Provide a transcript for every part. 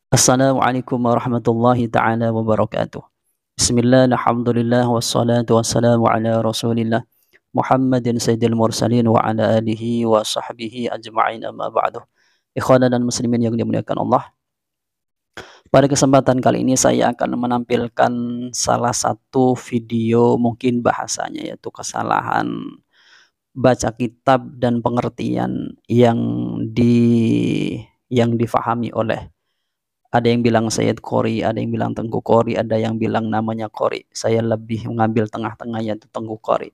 Assalamualaikum warahmatullahi ta'ala wabarakatuh. Bismillah, alhamdulillah, wassalatu wassalamu ala rasulillah Muhammadin sayyidil mursalin wa ala alihi wa sahbihi ajma'in amma ba'du. Ikhwanan dan muslimin yang dimuliakan Allah, pada kesempatan kali ini saya akan menampilkan salah satu video, mungkin bahasanya yaitu kesalahan baca kitab dan pengertian yang difahami oleh, ada yang bilang Sayyid Qori, ada yang bilang Tengku Qori, ada yang bilang namanya Qori. Saya lebih mengambil tengah-tengah, yaitu Tengku Qori,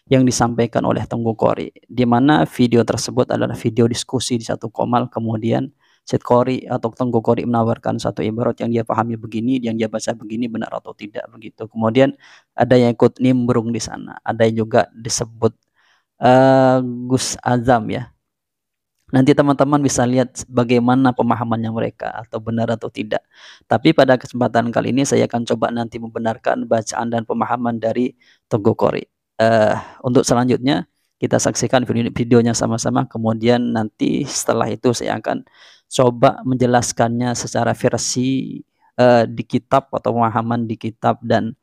yang disampaikan oleh Tengku Qori, di mana video tersebut adalah video diskusi di satu komal. Kemudian Sayyid Qori atau Tengku Qori menawarkan satu ibarat yang dia pahami begini, yang dia baca begini, benar atau tidak begitu. Kemudian ada yang ikut nimbrung di sana, ada yang juga disebut Gus Azam ya. Nanti teman-teman bisa lihat bagaimana pemahamannya mereka, atau benar atau tidak. Tapi pada kesempatan kali ini saya akan coba nanti membenarkan bacaan dan pemahaman dari Tengku Qori. Untuk selanjutnya kita saksikan videonya sama-sama. Kemudian nanti setelah itu saya akan coba menjelaskannya secara versi di kitab, atau pemahaman di kitab, dan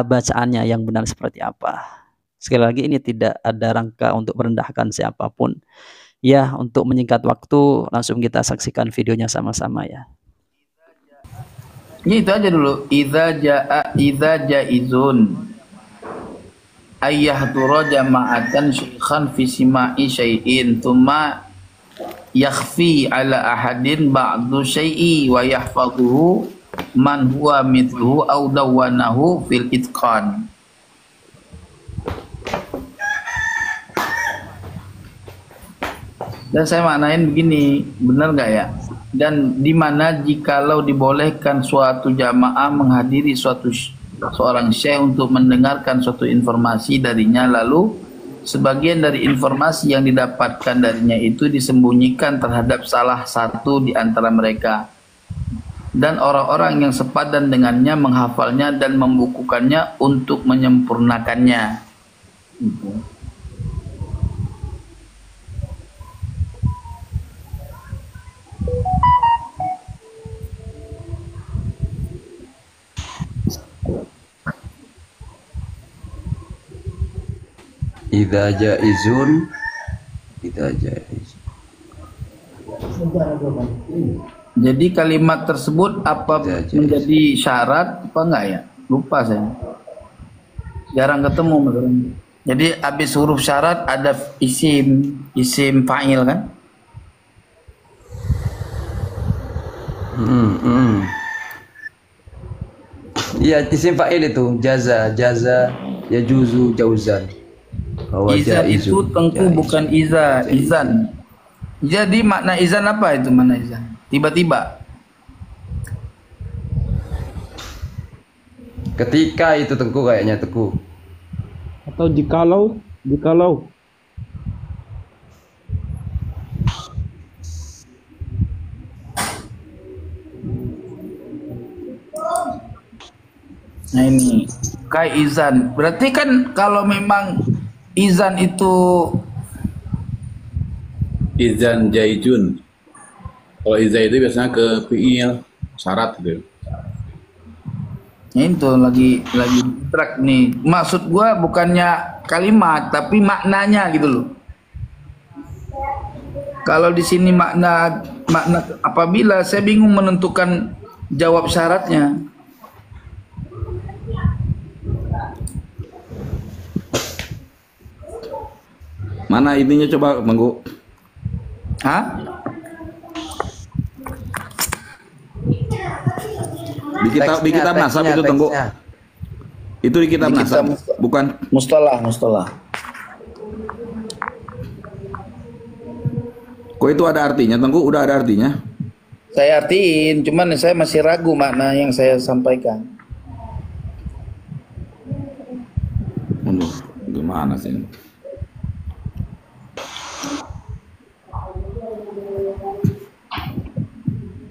bacaannya yang benar seperti apa. Sekali lagi, ini tidak ada rangka untuk merendahkan siapapun. Ya, untuk menyingkat waktu, langsung kita saksikan videonya sama-sama ya. Ya, itu aja dulu. Idza jaizun ayyahdura jama'atan syekhan fi sima'i syai'in thumma yakhfi ala ahadin ba'du syai'i wa yahfazuhu man huwa mithluhu aw dawwanahu fil itqan. Dan saya maknain begini, benar nggak ya? Dan di mana jikalau dibolehkan suatu jamaah menghadiri seorang syekh untuk mendengarkan suatu informasi darinya, lalu sebagian dari informasi yang didapatkan darinya itu disembunyikan terhadap salah satu di antara mereka, dan orang-orang yang sepadan dengannya menghafalnya dan membukukannya untuk menyempurnakannya. Gitu. Idza jaizun, Jadi kalimat tersebut apa menjadi syarat apa enggak ya? Lupa saya. Jarang ketemu maksudnya. Jadi habis huruf syarat ada isim fa'il kan? Iya, isim fa'il itu jaza ya juzu jauzan. Izan itu Tengku bukan izan. Jadi makna izan apa itu, makna izan? Tiba-tiba. Ketika itu Tengku, kayaknya Tengku. Atau jikalau. Nah ini kai izan. Berarti kan kalau memang izan itu izan jaizun. Kalau izan itu biasanya ke fi'il syarat gitu. ya itu lagi track nih. Maksud gua bukannya kalimat tapi maknanya gitu loh. Kalau di sini makna apabila saya bingung menentukan jawab syaratnya. Mana ininya coba Manggu? Hah? Di kitab nasab itu Tengku. Itu di kitab nasab, bukan mustalah. Kok itu ada artinya Tengku? Udah ada artinya? Saya artiin, cuman saya masih ragu makna yang saya sampaikan. Gimana sih?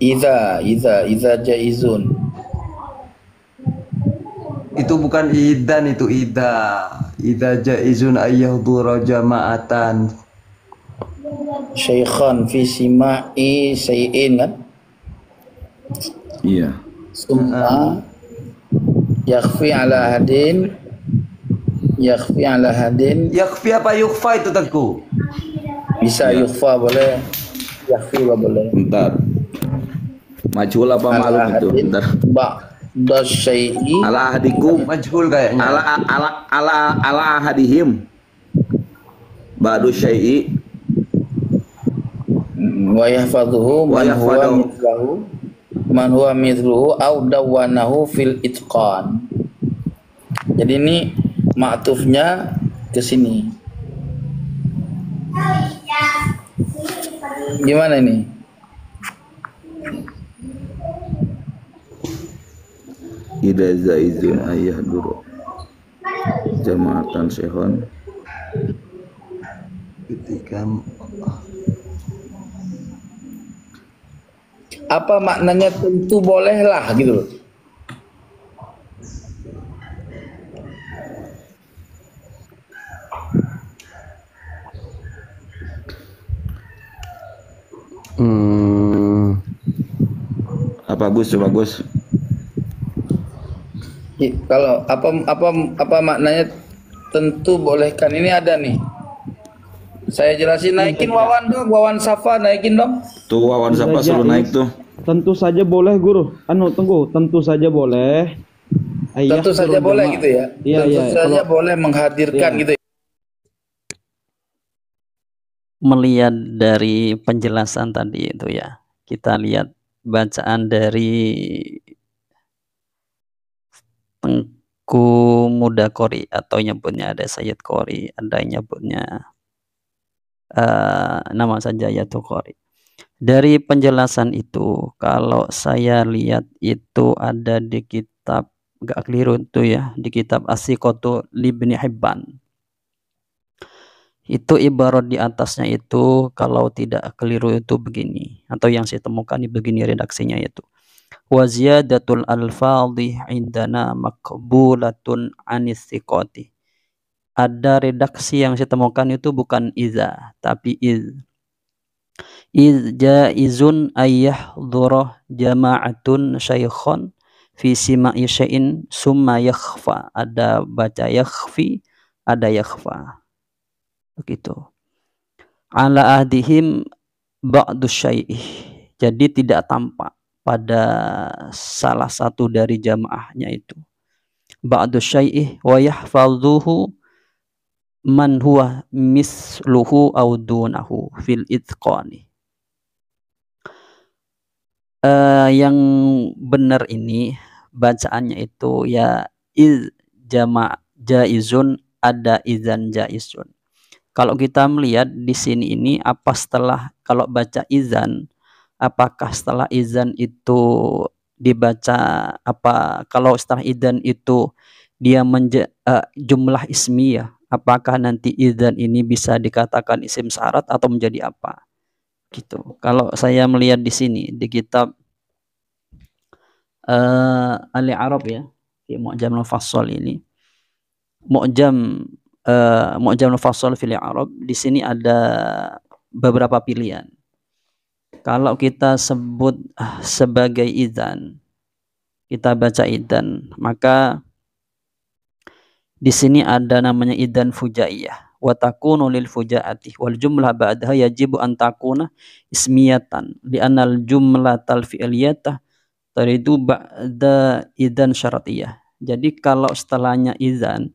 Iza jaizun. Itu bukan idan, itu ida. Idza jaizun ayyahdura jama'atan Syekhan fi sima'i syai'in kan? Iya. Summa yakhfi ala hadin, yakhfi ala hadin, Yakfi apa yukfa itu Tengku? bisa yukhfa boleh, yakhfi juga boleh. Bentar. Majhul apa Ala ma'lum itu? hadin Bentar. ba'da syai'i Ala ahadikum. Majhul kayaknya. Ala ahadihim. Ba'du syai'i. wa yahfadhuhu man huwa yahfadhuhu. mithlahu man huwa mithluhu au dawwanahu fil itqan. Jadi ini ma'tufnya ke sini. Gimana ini? Ida zaizun ayah duru jama'atan sehon. Ketika Apa maknanya tentu bolehlah gitu loh. Apa Gus? Coba Gus. Kalau apa maknanya tentu bolehkan, ini ada nih. Saya jelasin, naikin Wawan dong, Wawan Safa naikin dong. Tuh Wawan Safa suruh naik tuh. Tentu saja boleh guru. Tunggu, tentu saja boleh. Ayah Tentu saja suruh boleh jamaah. gitu ya. Iya, Tentu iya. saja Kalau boleh menghadirkan Iya. gitu ya. Melihat dari penjelasan tadi itu ya, kita lihat bacaan dari Tengku Muda Qori, atau nyebutnya ada Sayyid Qori, ada yang nyebutnya nama saja Yatul Qori. Dari penjelasan itu, kalau saya lihat itu ada di kitab, gak keliru itu ya, di kitab As-Siqatu Libni Hibban. Itu ibarat di atasnya itu, kalau tidak keliru itu begini, atau yang saya temukan ini begini redaksinya itu. Wa ziyadatul alfadhi indana maqbulatun anis siqati. Ada redaksi yang saya temukan itu bukan iza, tapi iz. Iz jaizun ayyahdhura jama'atun syaikhan fi sima'i syai'in summa yakhfa. Ada baca yakhfi, ada yakhfa. Begitu. Ala ahdihim ba'du syai'ih. Jadi tidak tampak pada salah satu dari jamaahnya itu. Ba'du syai'ih wa yahfadhuhu man huwa misluhu au dunahu fil itqani. Yang benar ini bacaannya itu ya iz jama' jaizun, ada izan jaizun. Kalau kita melihat di sini ini, apa setelah, kalau baca izan, apakah setelah izan itu dibaca apa, kalau setelah izan itu dia jumlah ismiyah, apakah nanti izan ini bisa dikatakan isim syarat atau menjadi apa gitu. Kalau saya melihat di sini di kitab Al-Arab ya, di Mu'jam al-Fassal ini, Mu'jam al-Fassal fil Arab, di sini ada beberapa pilihan. Kalau kita sebut sebagai idzan, kita baca idzan, maka di sini ada namanya idzan fujaiyah. Wa takunu lil fujaati wal jumlah ba'daha yajibu an takuna ismiyatan li'anna al jumlatal fi'liyatah taridu ba'da idzan syaratiyah. Jadi kalau setelahnya idzan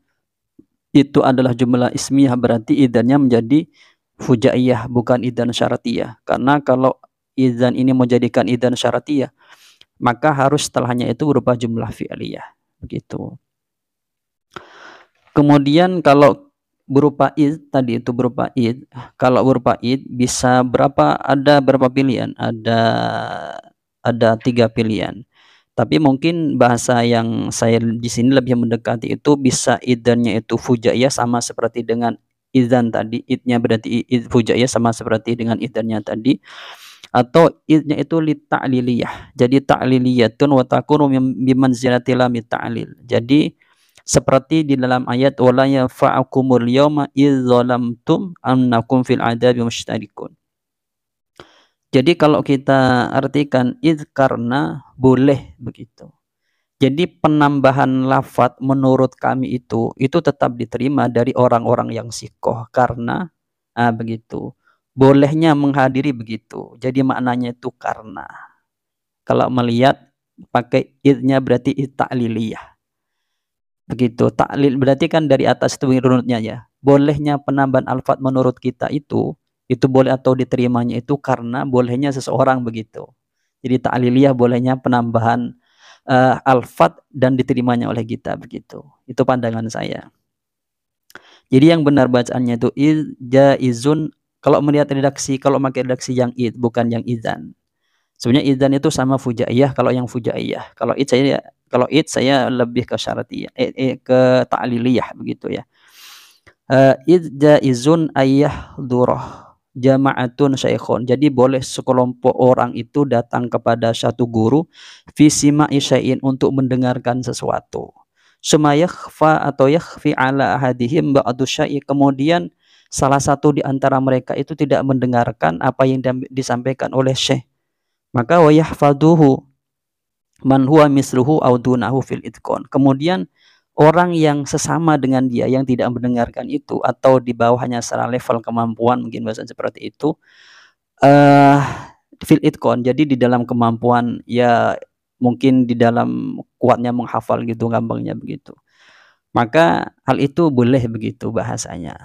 itu adalah jumlah ismiyah, berarti idzannya menjadi fujaiyah, bukan idzan syaratiyah. Karena kalau idzan ini menjadikan idzan syaratiyah, maka harus setelahnya itu berupa jumlah fi'liyah. Begitu. Kemudian kalau berupa id, tadi itu berupa id, kalau berupa id bisa berapa, ada berapa pilihan? Ada 3 pilihan. Tapi mungkin bahasa yang saya di sini lebih mendekati itu bisa idzannya itu fujaiyah sama seperti dengan idzan tadi. Idnya berarti id fujaiyah sama seperti dengan idzannya tadi. Atau idnya itu li ta'liliyah. Jadi ta'liliyatun wa takunu bimanzilati lam ta'lil. Jadi seperti di dalam ayat wala yanfa'akumul yawma idz zalamtum annakum fil adabi mushtarikun. Jadi kalau kita artikan id karena boleh begitu. Jadi penambahan lafadz menurut kami itu tetap diterima dari orang-orang yang sikoh karena begitu. Bolehnya menghadiri begitu. Jadi maknanya itu karena. Kalau melihat pakai idnya berarti id ta'liliyah. Begitu. Ta'lil berarti kan dari atas itu runutnya ya. Bolehnya penambahan alfat menurut kita itu boleh atau diterimanya itu karena bolehnya seseorang begitu. Jadi ta'liliyah bolehnya penambahan alfat dan diterimanya oleh kita begitu. Itu pandangan saya. Jadi yang benar bacaannya itu jaizun kalau melihat redaksi, kalau pakai redaksi yang id bukan yang idzan. Sebenarnya idzan itu sama fujaiyah kalau yang fujaiyah. Kalau id saya lebih ke syartiyah, ke ta'liliyah begitu ya. Id jaizun durah jama'atun syaikhun. Jadi boleh sekelompok orang itu datang kepada satu guru fisima'i syai'in untuk mendengarkan sesuatu. Sumayakhfa atau yakhfi ala ahadihim ba'du syai'. Kemudian salah satu di antara mereka itu tidak mendengarkan apa yang disampaikan oleh syekh. Maka wa yahfaduhu man huwa misluhu aw dunahu fil itqan. Kemudian orang yang sesama dengan dia yang tidak mendengarkan itu atau di bawahnya secara level kemampuan mungkin bahasa seperti itu fil itqan. Jadi di dalam kemampuan ya mungkin di dalam kuatnya menghafal gitu gampangnya begitu. Maka hal itu boleh begitu bahasanya.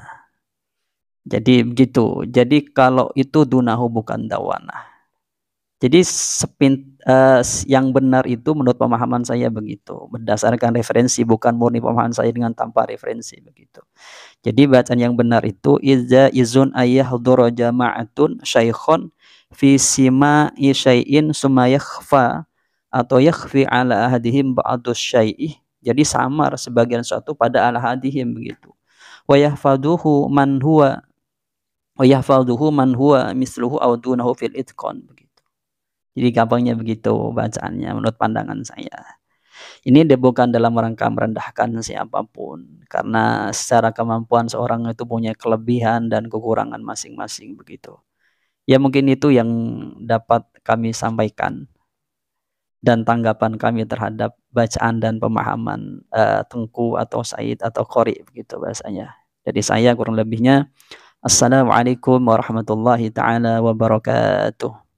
Jadi begitu. Jadi kalau itu dunahu bukan dawanah. Jadi yang benar itu menurut pemahaman saya begitu, berdasarkan referensi, bukan murni pemahaman saya dengan tanpa referensi begitu. Jadi bacaan yang benar itu iza izun ayyahdura jama'atun syaikhun fi sima'i syai'in summa yakhfa atau yakhfi ala ahadihim ba'du syai'i. Jadi samar sebagian suatu pada ala ahadihim begitu. Wa yahfaduhu man huwa misluhu aw dunahu fil itqan begitu. Jadi gampangnya begitu bacaannya menurut pandangan saya. Ini bukan dalam rangka merendahkan siapapun. Karena secara kemampuan seorang itu punya kelebihan dan kekurangan masing-masing begitu. Ya mungkin itu yang dapat kami sampaikan. Dan tanggapan kami terhadap bacaan dan pemahaman Tengku atau Said atau Qori begitu bahasanya. Jadi saya kurang lebihnya. Assalamualaikum warahmatullahi ta'ala wabarakatuh.